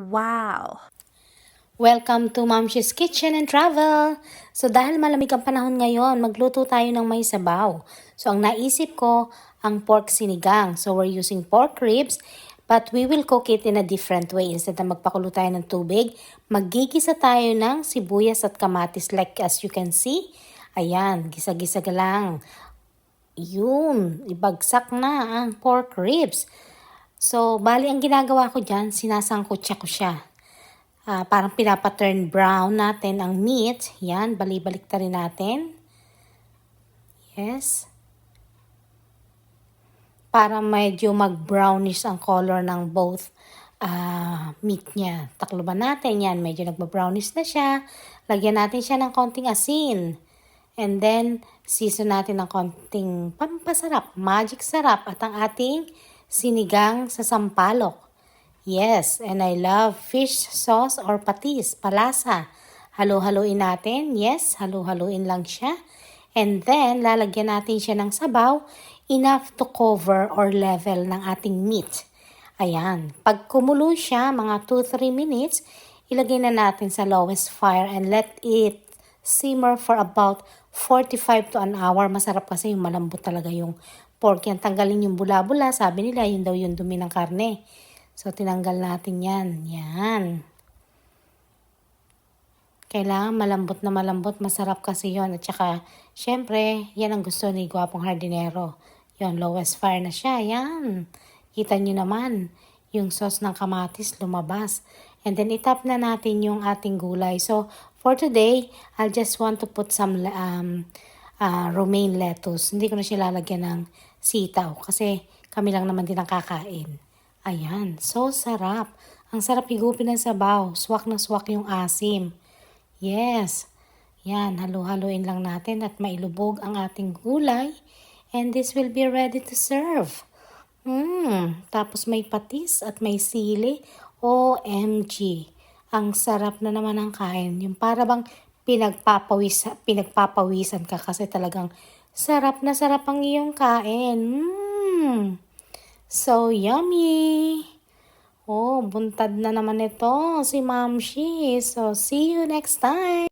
Wow! Welcome to Momshi's Kitchen and Travel! So dahil malamig ang panahon ngayon, magluto tayo ng may sabaw. So ang naisip ko, ang pork sinigang. So we're using pork ribs, but we will cook it in a different way. Instead na magpakulo tayo ng tubig, maggigisa tayo ng sibuyas at kamatis like as you can see. Ayan, gisa-gisa lang. Yun, ibagsak na ang pork ribs. So, bali ang ginagawa ko dyan, sinasangkutsa ko siya. Parang pinapaturn brown natin ang meat. Yan, bali-balik rin natin. Yes. Para medyo mag-brownish ang color ng both meat niya. Takloban natin yan, medyo nagba-brownish na siya. Lagyan natin siya ng konting asin. And then, season natin ng konting pampasarap, magic sarap at ang ating sinigang sa sampalok. Yes, and I love fish sauce or patis, palasa. Halo-haloin natin. Yes, halo-haloin lang siya. And then, lalagyan natin siya ng sabaw, enough to cover or level ng ating meat. Ayan. Pag kumulo siya, mga 2-3 minutes, ilagay na natin sa lowest fire and let it simmer for about 45 to an hour. Masarap kasi yung malambot talaga yung pork. Yan, tanggalin yung bula-bula. Sabi nila, yun daw yung dumi ng karne. So, tinanggal natin yan. Yan. Kailangan malambot na malambot. Masarap kasi yon. At saka, syempre, yan ang gusto ni Gwapong Hardinero. Yon, lowest fire na siya. Yan. Kita nyo naman, yung sauce ng kamatis lumabas. And then, itap na natin yung ating gulay. So, for today, I'll just want to put some romaine lettuce. Hindi ko na siya lalagyan ng sitaw. Kasi, kami lang naman din ang kakain. Ayan, so sarap. Ang sarap higupin ng sabaw. Swak na swak yung asim. Yes. Yan, halo-haloin lang natin at mailubog ang ating gulay. And this will be ready to serve. Tapos may patis at may sili. OMG. Ang sarap na naman ang kain. Yung para bang pinagpapawisan ka kasi talagang sarap na sarap ang iyong kain. So yummy! Oh, buntad na naman ito si Momshi. So, see you next time!